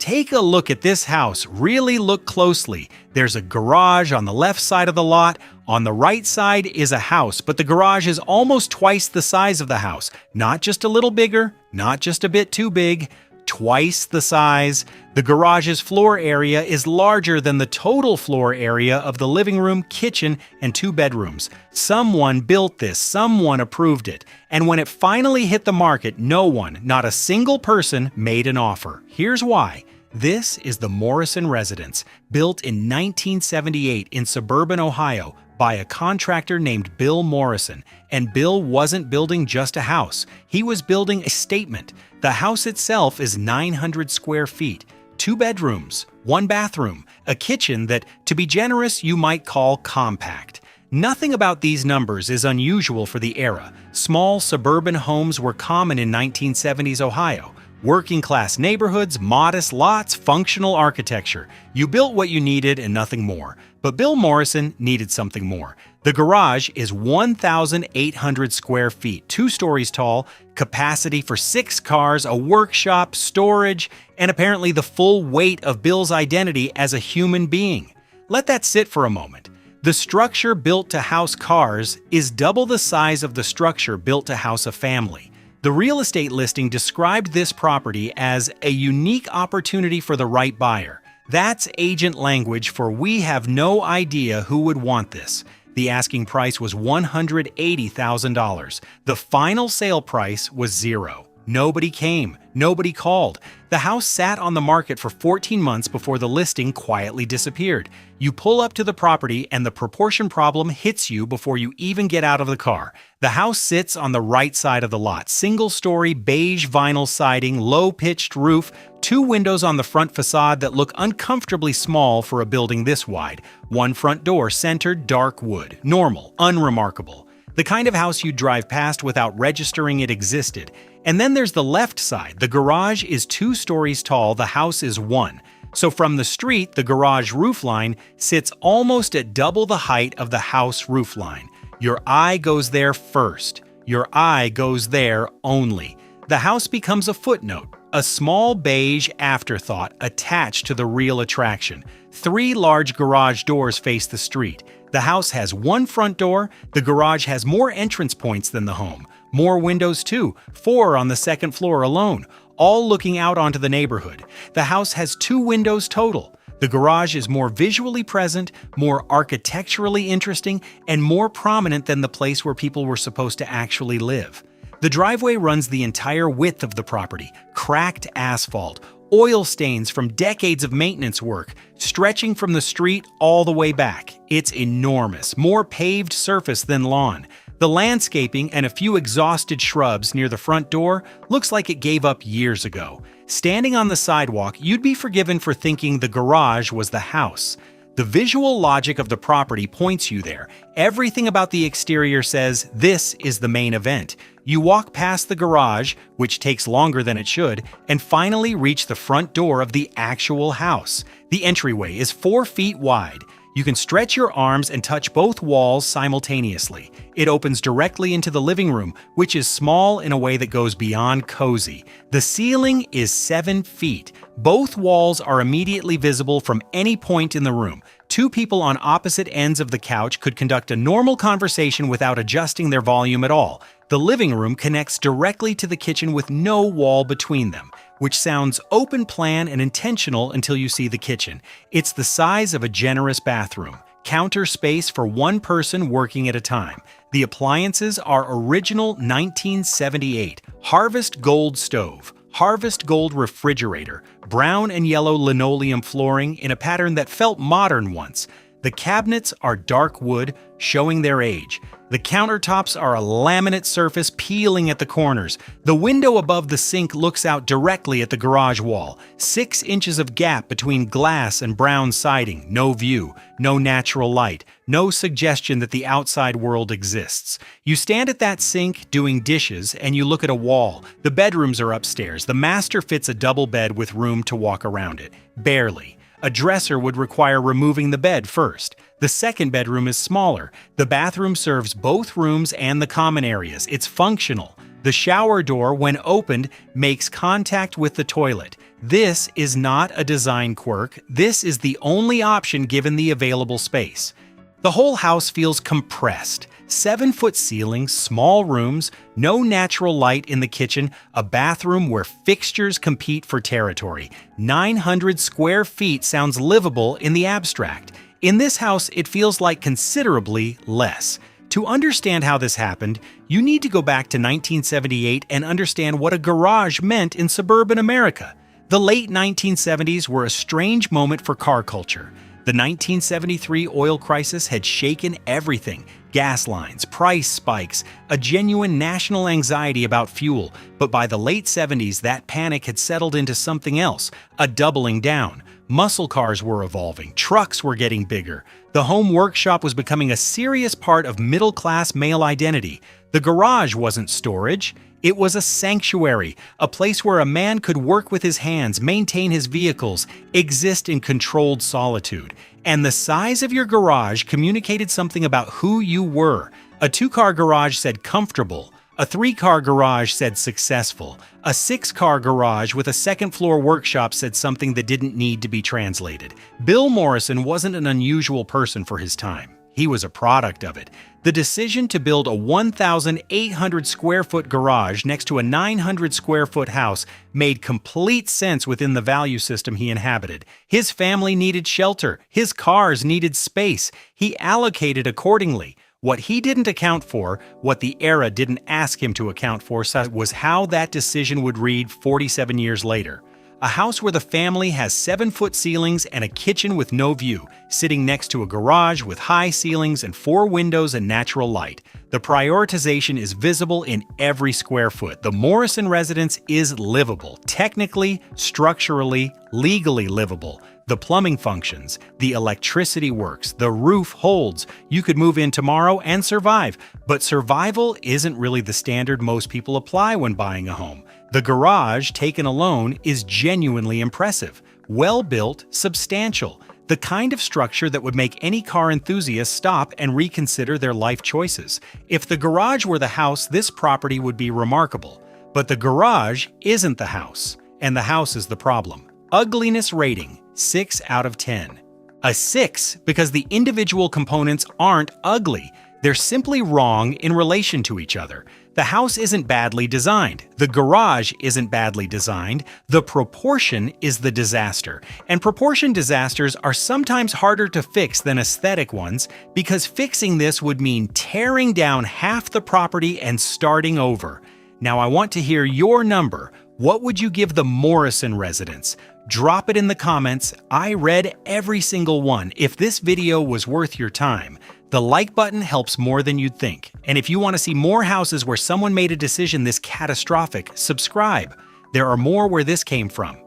Take a look at this house. Really look closely. There's a garage on the left side of the lot. On the right side is a house, but the garage is almost twice the size of the house. Not just a little bigger, not just a bit too big, twice the size. The garage's floor area is larger than the total floor area of the living room, kitchen, and 2 bedrooms. Someone built this, someone approved it. And when it finally hit the market, no one, not a single person, made an offer. Here's why. This is the Morrison residence, built in 1978 in suburban Ohio by a contractor named Bill Morrison. And Bill wasn't building just a house. He was building a statement. The house itself is 900 square feet, 2 bedrooms, 1 bathroom, a kitchen that, to be generous, you might call compact. Nothing about these numbers is unusual for the era. Small suburban homes were common in 1970s Ohio. Working-class neighborhoods, modest lots, functional architecture. You built what you needed and nothing more. But Bill Morrison needed something more. The garage is 1,800 square feet, 2 stories tall, capacity for 6 cars, a workshop, storage, and apparently the full weight of Bill's identity as a human being. Let that sit for a moment. The structure built to house cars is double the size of the structure built to house a family. The real estate listing described this property as a unique opportunity for the right buyer. That's agent language for we have no idea who would want this. The asking price was $180,000. The final sale price was $0. Nobody came. Nobody called. The house sat on the market for 14 months before the listing quietly disappeared. You pull up to the property and the proportion problem hits you before you even get out of the car. The house sits on the right side of the lot. Single-story beige vinyl siding, low-pitched roof, 2 windows on the front facade that look uncomfortably small for a building this wide. 1 front door centered, dark wood. Normal, unremarkable. The kind of house you'd drive past without registering it existed. And then there's the left side. The garage is 2 stories tall, the house is 1. So from the street, the garage roofline sits almost at double the height of the house roofline. Your eye goes there first. Your eye goes there only. The house becomes a footnote, a small beige afterthought attached to the real attraction. 3 large garage doors face the street. The house has 1 front door. The garage has more entrance points than the home. More windows too, 4 on the 2nd floor alone, all looking out onto the neighborhood. The house has 2 windows total. The garage is more visually present, more architecturally interesting, and more prominent than the place where people were supposed to actually live. The driveway runs the entire width of the property, cracked asphalt, oil stains from decades of maintenance work, stretching from the street all the way back. It's enormous, more paved surface than lawn. The landscaping and a few exhausted shrubs near the front door looks like it gave up years ago. Standing on the sidewalk, you'd be forgiven for thinking the garage was the house. The visual logic of the property points you there. Everything about the exterior says this is the main event. You walk past the garage, which takes longer than it should, and finally reach the front door of the actual house. The entryway is 4 feet wide. You can stretch your arms and touch both walls simultaneously. It opens directly into the living room, which is small in a way that goes beyond cozy. The ceiling is 7 feet. Both walls are immediately visible from any point in the room. 2 people on opposite ends of the couch could conduct a normal conversation without adjusting their volume at all. The living room connects directly to the kitchen with no wall between them, which sounds open plan and intentional until you see the kitchen. It's the size of a generous bathroom, counter space for 1 person working at a time. The appliances are original 1978 Harvest Gold stove, Harvest Gold refrigerator, brown and yellow linoleum flooring in a pattern that felt modern once. The cabinets are dark wood, showing their age. The countertops are a laminate surface peeling at the corners. The window above the sink looks out directly at the garage wall. 6 inches of gap between glass and brown siding. No view, no natural light, no suggestion that the outside world exists. You stand at that sink doing dishes and you look at a wall. The bedrooms are upstairs. The master fits a double bed with room to walk around it. Barely. A dresser would require removing the bed first. The 2nd bedroom is smaller. The bathroom serves both rooms and the common areas. It's functional. The shower door, when opened, makes contact with the toilet. This is not a design quirk. This is the only option given the available space. The whole house feels compressed. 7-foot ceilings, small rooms, no natural light in the kitchen, a bathroom where fixtures compete for territory. 900 square feet sounds livable in the abstract. In this house, it feels like considerably less. To understand how this happened, you need to go back to 1978 and understand what a garage meant in suburban America. The late 1970s were a strange moment for car culture. The 1973 oil crisis had shaken everything. Gas lines, price spikes, a genuine national anxiety about fuel. But by the late 70s, that panic had settled into something else, a doubling down. Muscle cars were evolving, trucks were getting bigger. The home workshop was becoming a serious part of middle-class male identity. The garage wasn't storage. It was a sanctuary, a place where a man could work with his hands, maintain his vehicles, exist in controlled solitude. And the size of your garage communicated something about who you were. A 2-car garage said comfortable. A 3-car garage said successful. A 6-car garage with a second-floor workshop said something that didn't need to be translated. Bill Morrison wasn't an unusual person for his time. He was a product of it. The decision to build a 1,800 square foot garage next to a 900 square foot house made complete sense within the value system he inhabited. His family needed shelter. His cars needed space. He allocated accordingly. What he didn't account for, what the era didn't ask him to account for, was how that decision would read 47 years later. A house where the family has 7-foot ceilings and a kitchen with no view, sitting next to a garage with high ceilings and 4 windows and natural light. The prioritization is visible in every square foot. The Morrison residence is livable, technically, structurally, legally livable. The plumbing functions, the electricity works, the roof holds. You could move in tomorrow and survive. But survival isn't really the standard most people apply when buying a home. The garage, taken alone, is genuinely impressive. Well-built, substantial. The kind of structure that would make any car enthusiast stop and reconsider their life choices. If the garage were the house, this property would be remarkable. But the garage isn't the house, and the house is the problem. Ugliness rating, 6 out of 10. A 6 because the individual components aren't ugly. They're simply wrong in relation to each other. The house isn't badly designed. The garage isn't badly designed. The proportion is the disaster. And proportion disasters are sometimes harder to fix than aesthetic ones because fixing this would mean tearing down half the property and starting over. Now I want to hear your number. What would you give the Morrison residence? Drop it in the comments. I read every single one. If this video was worth your time, the like button helps more than you'd think. And if you want to see more houses where someone made a decision this catastrophic, subscribe. There are more where this came from.